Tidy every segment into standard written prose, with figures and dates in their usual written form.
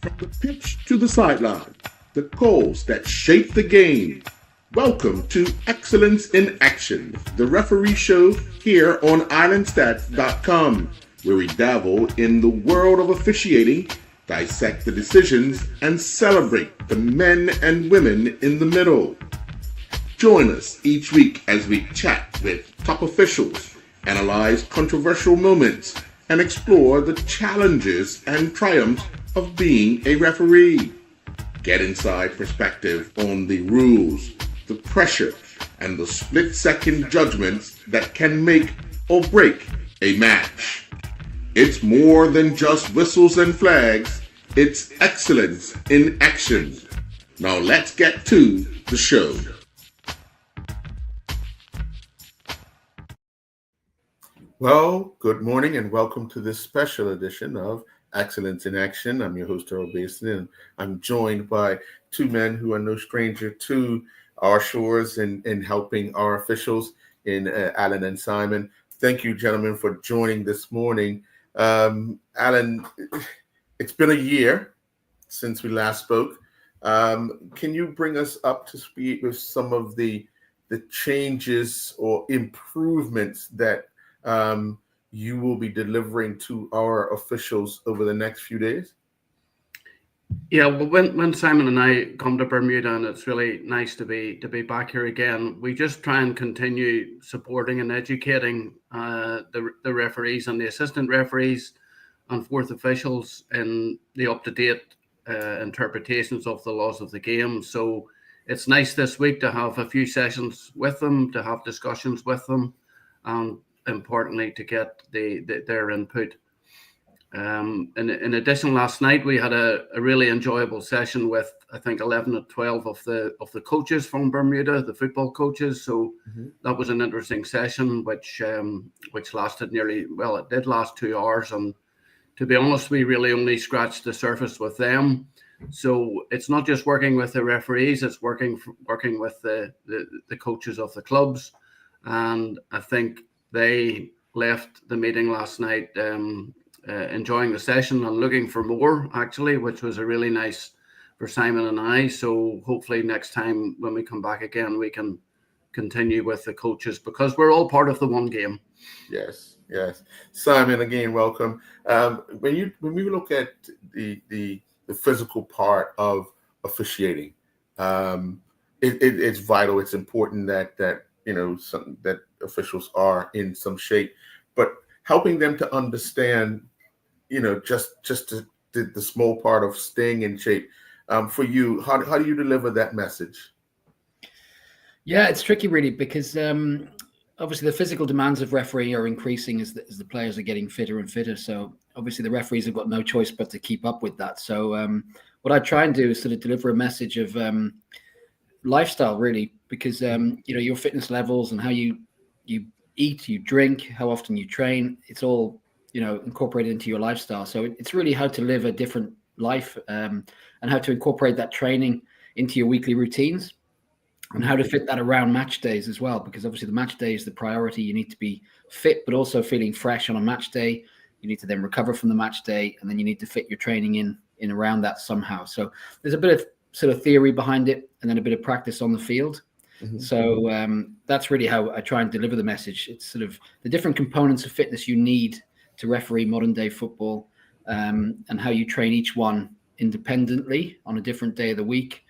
From the pitch to the sideline, the calls that shape the game. Welcome to Excellence in Action, the referee show here on islandstats.com, where we dabble in the world of officiating, dissect the decisions, and celebrate the men and women in the middle. Join us each week as we chat with top officials, analyze controversial moments, and explore the challenges and triumphs of being a referee. Get inside perspective on the rules, the pressure, and the split-second judgments that can make or break a match. It's more than just whistles and flags, it's excellence in action. Now let's get to the show. Well, good morning and welcome to this special edition of Excellence in Action. I'm your host, Earl Basin, and I'm joined by two men who are no stranger to our shores and helping our officials in Alan and Simon. Thank you, gentlemen, for joining this morning. Alan, it's been a year since we last spoke. Can you bring us up to speed with some of the changes or improvements that you will be delivering to our officials over the next few days? Yeah, well, when Simon and I come to Bermuda, and it's really nice to be back here again, we just try and continue supporting and educating the referees and the assistant referees and fourth officials in the up-to-date interpretations of the laws of the game. So it's nice this week to have a few sessions with them, to have discussions with them, and importantly to get their input. In addition, last night we had a really enjoyable session with, I think, 11 or 12 of the coaches from Bermuda, the football coaches. So that was an interesting session, which lasted it did last 2 hours. And to be honest, we really only scratched the surface with them. So it's not just working with the referees; it's working with the coaches of the clubs. And I think they left the meeting last night enjoying the session and looking for more, actually, which was a really nice for Simon and I. So hopefully next time when we come back again, we can continue with the coaches, because we're all part of the one game. Yes. Simon, again, welcome. When we look at the physical part of officiating, it's vital. It's important that that officials are in some shape, but helping them to understand, just the small part of staying in shape. For you, how do you deliver that message? Yeah, it's tricky, really, because obviously the physical demands of referee are increasing as the players are getting fitter and fitter. So obviously the referees have got no choice but to keep up with that. So what I try and do is sort of deliver a message of lifestyle, really, because your fitness levels and how you eat, you drink, how often you train, it's all incorporated into your lifestyle. So it's really how to live a different life and how to incorporate that training into your weekly routines and how to fit that around match days as well, because obviously the match day is the priority. You need to be fit but also feeling fresh on a match day. You need to then recover from the match day, and then you need to fit your training in around that somehow. So there's a bit of sort of theory behind it and then a bit of practice on the field. So that's really how I try and deliver the message. It's sort of the different components of fitness you need to referee modern day football, and how you train each one independently on a different day of the week,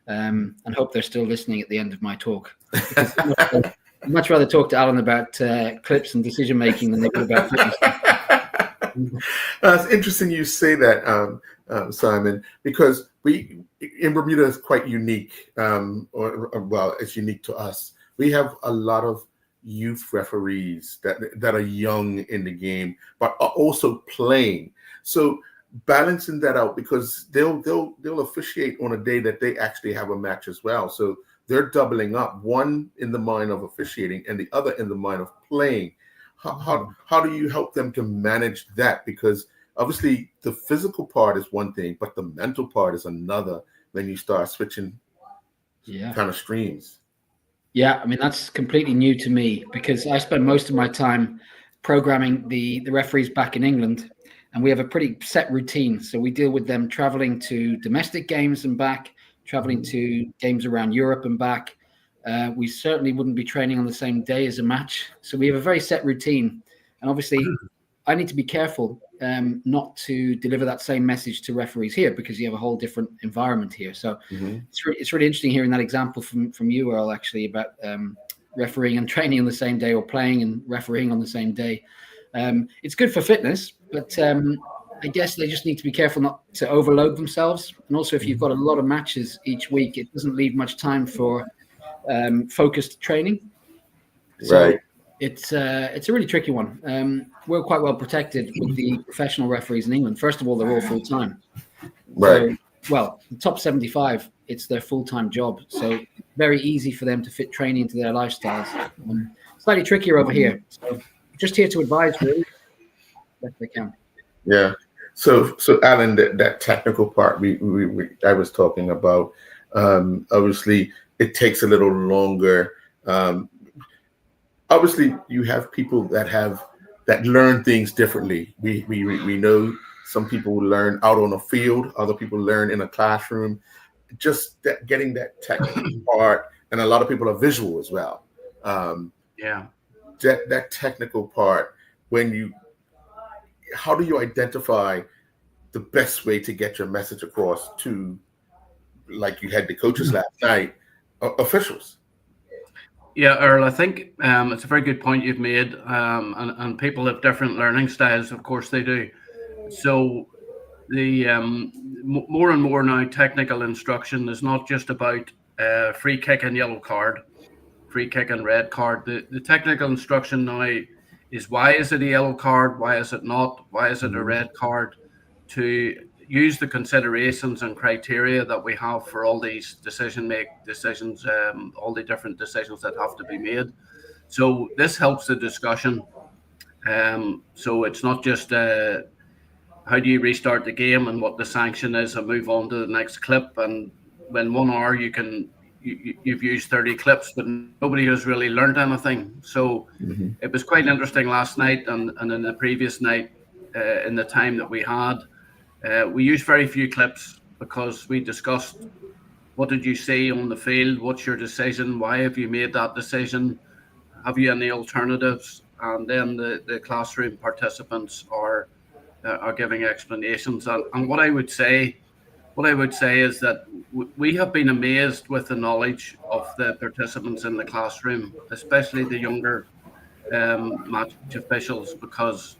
and hope they're still listening at the end of my talk. I'd much rather talk to Alan about clips and decision making than they do about fitness. It's interesting you say that, Simon, because we in Bermuda is quite unique. It's unique to us. We have a lot of youth referees that are young in the game, but are also playing. So balancing that out, because they'll officiate on a day that they actually have a match as well. So they're doubling up, one in the mind of officiating and the other in the mind of playing. How do you help them to manage that? Because obviously the physical part is one thing, but the mental part is another when you start switching kind of streams. Yeah, I mean, that's completely new to me, because I spend most of my time programming the referees back in England. and we have a pretty set routine. So we deal with them traveling to domestic games and back, traveling to games around Europe and back. We certainly wouldn't be training on the same day as a match. So we have a very set routine. And obviously, I need to be careful not to deliver that same message to referees here, because you have a whole different environment here. So it's really interesting hearing that example from you, Earl, actually, about refereeing and training on the same day, or playing and refereeing on the same day. It's good for fitness, but I guess they just need to be careful not to overload themselves. And also, if you've got a lot of matches each week, it doesn't leave much time for focused training. So Right. it's a really tricky one. We're quite well protected with the professional referees in England. First of all, they're all full time. Right. So, well, the top 75, it's their full time job. So very easy for them to fit training into their lifestyles. Slightly trickier over here. So just here to advise, really, best they can. Yeah. So Alan, that technical part I was talking about, obviously it takes a little longer. Obviously, you have people that learn things differently. We know some people learn out on a field, other people learn in a classroom. Just getting that technical part, and a lot of people are visual as well. That technical part, how do you identify the best way to get your message across to, like you had the coaches last night, officials? Yeah, Earl, I think it's a very good point you've made. And people have different learning styles, of course they do. So the more and more now, technical instruction is not just about free kick and yellow card, free kick and red card. The technical instruction now is, why is it a yellow card? Why is it not? Why is it a red card? To use the considerations and criteria that we have for all these decisions, all the different decisions that have to be made. So this helps the discussion. So it's not just how do you restart the game and what the sanction is and move on to the next clip. And when 1 hour you've used 30 clips, but nobody has really learned anything. So it was quite interesting last night and in the previous night, in the time that we had. We used very few clips because we discussed, what did you see on the field? What's your decision? Why have you made that decision? Have you any alternatives? And then the classroom participants are giving explanations. And what I would say is that we have been amazed with the knowledge of the participants in the classroom, especially the younger match officials, because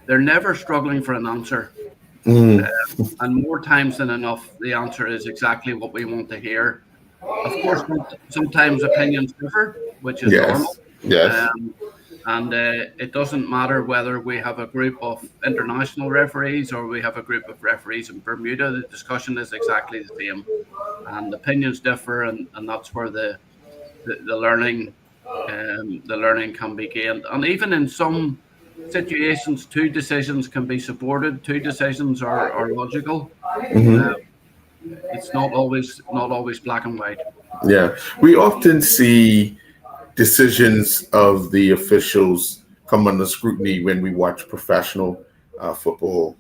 they're never struggling for an answer. And more times than enough, the answer is exactly what we want to hear. Of course, sometimes opinions differ, which is normal. Yes. And it doesn't matter whether we have a group of international referees or we have a group of referees in Bermuda. The discussion is exactly the same, and opinions differ, and that's where the learning can be gained. And even in some situations, 2 decisions can be supported. 2 decisions are logical. It's not always black and white. Yeah, we often see decisions of the officials come under scrutiny when we watch professional football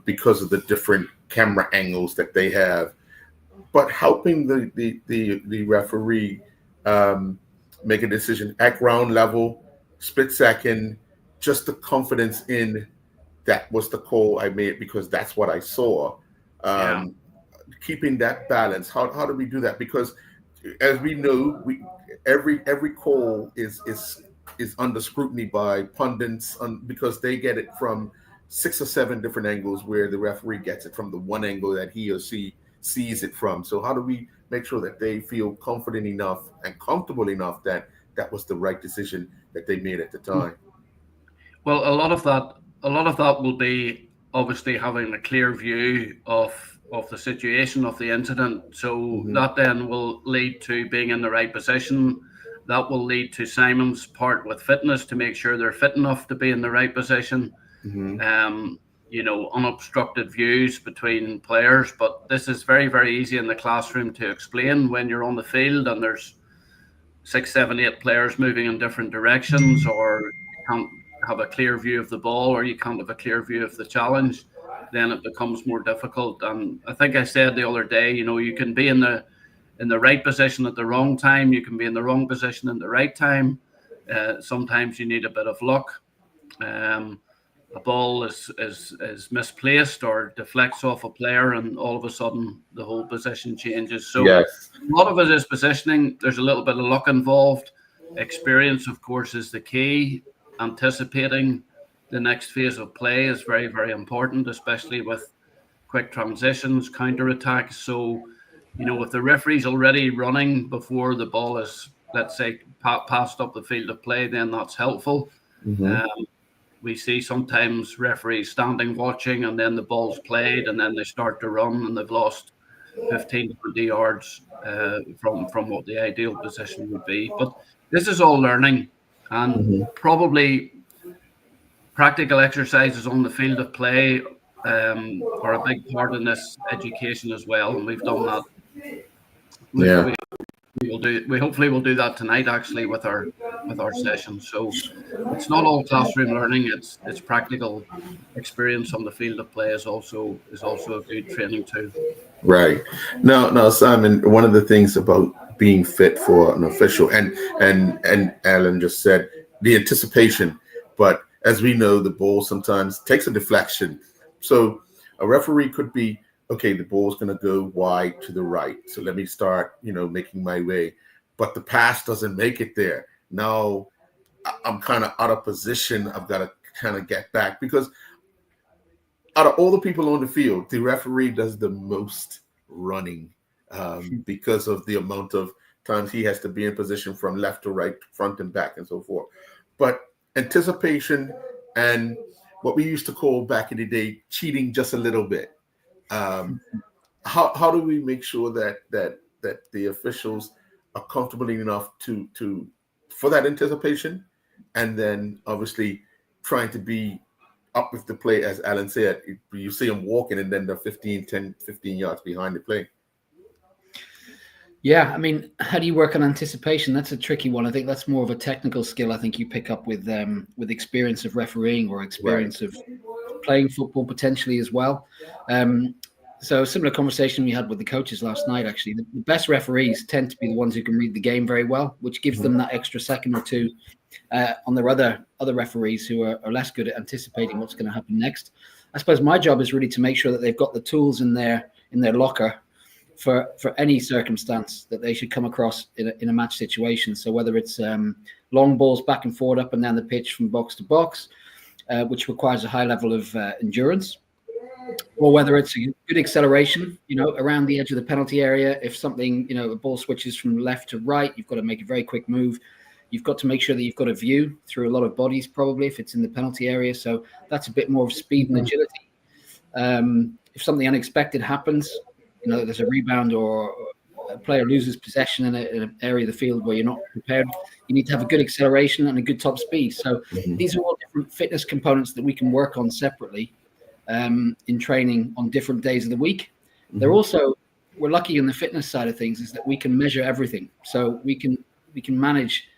because of the different camera angles that they have. But helping the referee make a decision at ground level, split second, just the confidence in that was the call I made because that's what I saw. Keeping that balance. How do we do that? Because as we know, every call is under scrutiny by pundits because they get it from 6 or 7 different angles, where the referee gets it from the one angle that he or she sees it from. So how do we make sure that they feel confident enough and comfortable enough that that was the right decision that they made at the time? Well, a lot of that will be obviously having a clear view of the situation, of the incident. So that then will lead to being in the right position. That will lead to Simon's part with fitness to make sure they're fit enough to be in the right position. Unobstructed views between players. But this is very, very easy in the classroom to explain when you're on the field and there's 6, 7, 8 players moving in different directions, or you have a clear view of the ball, or you can't have a clear view of the challenge, then it becomes more difficult. And I think I said the other day, you can be in the right position at the wrong time. You can be in the wrong position in the right time. Sometimes you need a bit of luck. A ball is misplaced or deflects off a player, and all of a sudden the whole position changes. So Yes. a lot of it is positioning. There's a little bit of luck involved. Experience, of course, is the key. Anticipating the next phase of play is very, very important, especially with quick transitions, counter-attacks. So, if the referee's already running before the ball is, let's say, passed up the field of play, then that's helpful. We see sometimes referees standing watching, and then the ball's played, and then they start to run, and they've lost 15, 20 yards from what the ideal position would be. But this is all learning, and probably practical exercises on the field of play are a big part in this education as well, and we've done that. We hopefully will do that tonight, actually, with our session. So it's not all classroom learning; it's practical experience on the field of play is also a good training tool. Right. Now, Simon, one of the things about being fit for an official, and Alan just said the anticipation, but as we know, the ball sometimes takes a deflection. So a referee could be, okay, the ball's going to go wide to the right. So let me start, making my way. But the pass doesn't make it there. Now I'm kind of out of position. I've got to kind of get back, because out of all the people on the field, the referee does the most running because of the amount of times he has to be in position from left to right, front and back, and so forth. But anticipation and what we used to call back in the day cheating just a little bit. How do we make sure that the officials are comfortable enough to for that anticipation, and then obviously trying to be up with the play, as Alan said, you see them walking and then they're 15 yards behind the play. Yeah, I mean, how do you work on anticipation? That's a tricky one. I think that's more of a technical skill. I think you pick up with experience of refereeing or experience of playing football potentially as well. So similar conversation we had with the coaches last night, actually. The best referees tend to be the ones who can read the game very well, which gives them that extra second or two on their other referees who are less good at anticipating what's going to happen next. I suppose my job is really to make sure that they've got the tools in their locker for any circumstance that they should come across in a match situation. So whether it's long balls back and forward, up and down the pitch from box to box, which requires a high level of endurance, or whether it's a good acceleration, around the edge of the penalty area. If something, the ball switches from left to right, you've got to make a very quick move. You've got to make sure that you've got a view through a lot of bodies, probably, if it's in the penalty area. So that's a bit more of speed and agility. If something unexpected happens, there's a rebound or a player loses possession in an area of the field where you're not prepared, you need to have a good acceleration and a good top speed. So these are all different fitness components that we can work on separately in training on different days of the week. They're also, we're lucky in the fitness side of things, is that we can measure everything. So we can manage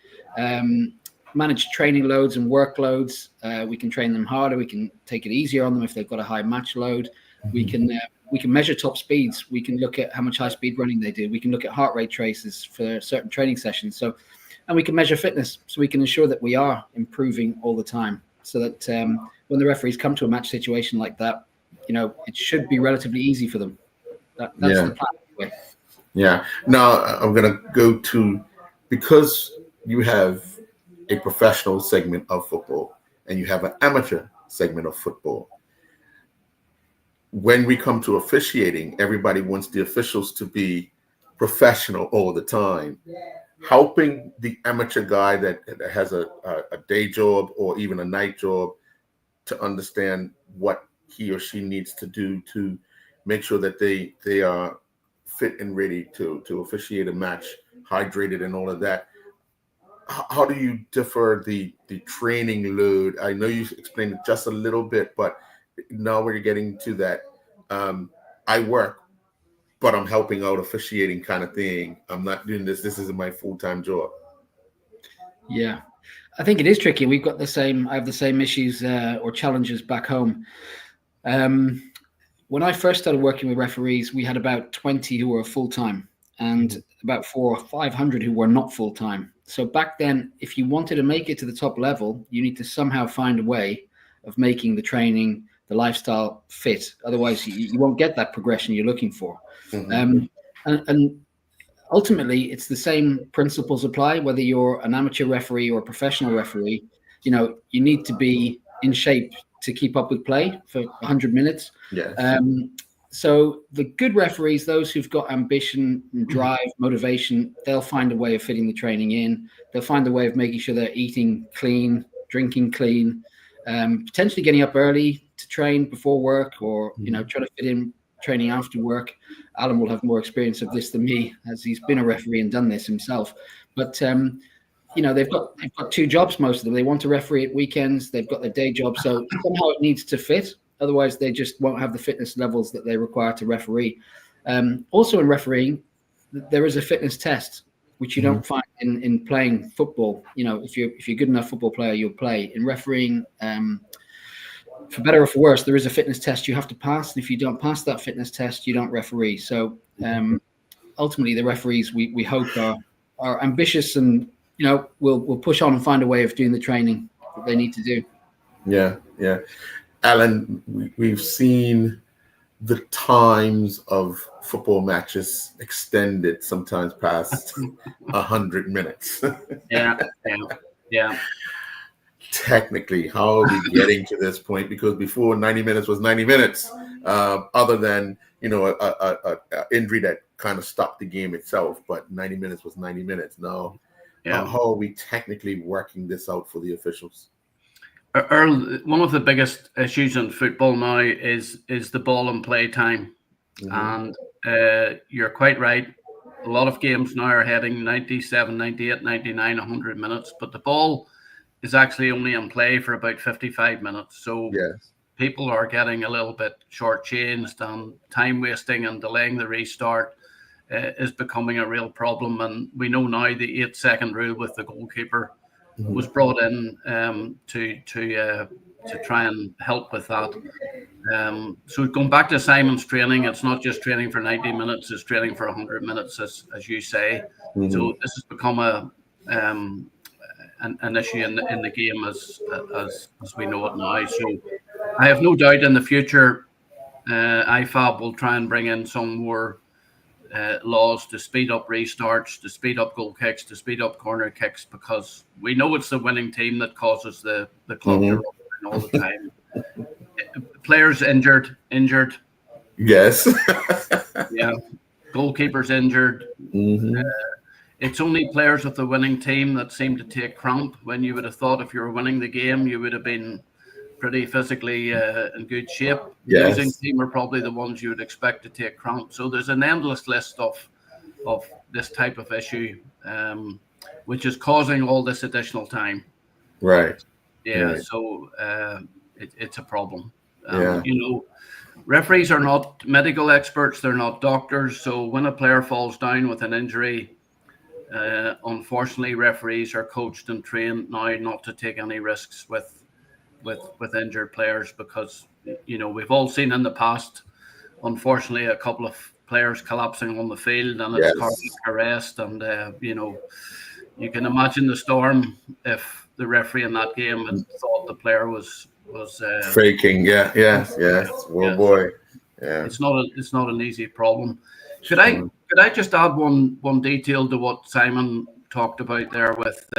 training loads and workloads. We can train them harder. We can take it easier on them if they've got a high match load. We can measure top speeds. We can look at how much high speed running they do. We can look at heart rate traces for certain training sessions. And we can measure fitness, so we can ensure that we are improving all the time, so that when the referees come to a match situation like that, it should be relatively easy for them. That's the plan. Yeah. Now I'm going to go to, because you have a professional segment of football and you have an amateur segment of football. When we come to officiating, everybody wants the officials to be professional all the time. Helping the amateur guy that has a day job or even a night job to understand what he or she needs to do to make sure that they are fit and ready to officiate a match, hydrated and all of that. How do you differ the training load? I know you explained it just a little bit, but now we're getting to that. I work, but I'm helping out officiating kind of thing. I'm not doing this. This isn't my full-time job. Yeah. I think it is tricky. We've got I have the same issues or challenges back home. When I first started working with referees, we had about 20 who were full-time and about 400 or 500 who were not full-time. So back then, if you wanted to make it to the top level, you need to somehow find a way of making the training, the lifestyle fit. Otherwise, you won't get that progression you're looking for. And ultimately, it's the same principles apply, whether you're an amateur referee or a professional referee. You need to be in shape to keep up with play for 100 minutes. Yes. So the good referees, those who've got ambition and drive, motivation, they'll find a way of fitting the training in. They'll find a way of making sure they're eating clean, drinking clean, potentially getting up early to train before work, or try to fit in training after work. Alan will have more experience of this than me, as he's been a referee and done this himself. But they've got two jobs, most of them. They want to referee at weekends. They've got their day job, so somehow it needs to fit. Otherwise, they just won't have the fitness levels that they require to referee. Also, in refereeing, there is a fitness test, which you don't find in playing football. If you're a good enough football player, you'll play. In refereeing, for better or for worse, there is a fitness test you have to pass. And if you don't pass that fitness test, you don't referee. So ultimately, the referees, we hope, are ambitious and will push on and find a way of doing the training that they need to do. Yeah. Alan, we've seen the times of football matches extended sometimes past 100 minutes. Yeah. Technically, how are we getting to this point? Because before, 90 minutes was 90 minutes, other than a injury that kind of stopped the game itself. But 90 minutes was 90 minutes. Now, how are we technically working this out for the officials? Earl, one of the biggest issues in football now is the ball and play time. And you're quite right. A lot of games now are heading 97, 98, 99, 100 minutes, but the ball is actually only in play for about 55 minutes. So people are getting a little bit shortchanged, and time wasting and delaying the restart is becoming a real problem. And we know now the 8-second rule with the goalkeeper was brought in to try and help with that. So going back to Simon's training, it's not just training for 90 minutes; it's training for 100 minutes, as you say. So this has become an issue in the game as we know it now. So I have no doubt in the future, IFAB will try and bring in some more laws to speed up restarts, to speed up goal kicks, to speed up corner kicks, because we know it's the winning team that causes the club to run all the time. Players injured. Yes. Yeah. Goalkeepers injured. It's only players of the winning team that seem to take cramp, when you would have thought if you were winning the game, you would have been pretty physically in good shape. Yes. Losing team are probably the ones you would expect to take cramp. So there's an endless list of this type of issue, which is causing all this additional time. Right. Yeah. Right. So it's a problem. Referees are not medical experts. They're not doctors. So when a player falls down with an injury, unfortunately, referees are coached and trained now not to take any risks with injured players, because we've all seen in the past, unfortunately, a couple of players collapsing on the field, and it's cardiac arrest, and you can imagine the storm if the referee in that game had thought the player was faking. Boy. Yeah. It's not an easy problem. Could I just add one detail to what Simon talked about there with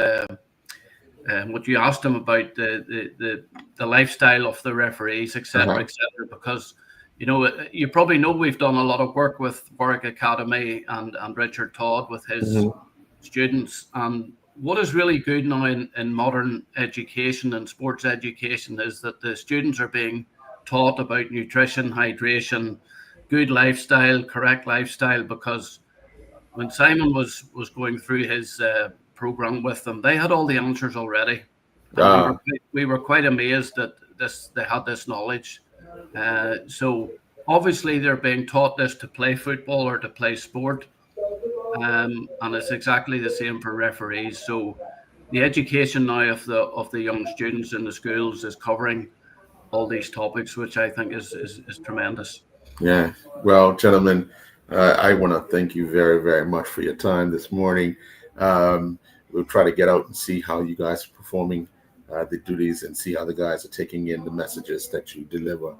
what you asked him about the lifestyle of the referees, etc., because you probably know we've done a lot of work with Warwick Academy and Richard Todd with his students, and what is really good now in modern education and sports education is that the students are being taught about nutrition, hydration, good lifestyle, correct lifestyle, because when Simon was going through his program with them, they had all the answers already. And we were quite amazed that they had this knowledge. So obviously they're being taught this to play football or to play sport. And it's exactly the same for referees. So the education now of the young students in the schools is covering all these topics, which I think is tremendous. Yeah. Well, gentlemen, I want to thank you very, very much for your time this morning. We'll try to get out and see how you guys are performing the duties and see how the guys are taking in the messages that you deliver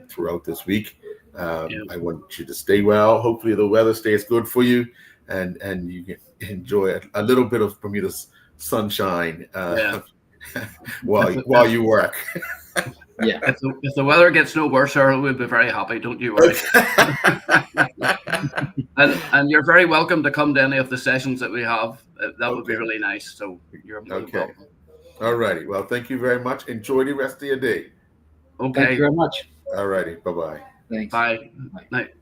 throughout this week. I want you to stay well. Hopefully the weather stays good for you and you can enjoy a little bit of Bermuda's sunshine while you work. Yeah. If the weather gets no worse, Earl, we'll be very happy. Don't you worry. and you're very welcome to come to any of the sessions that we have. That would be really nice. So you're welcome. All righty. Well, thank you very much. Enjoy the rest of your day. Okay. Thank you very much. All righty. Bye-bye. Thanks. Bye. Bye. Night.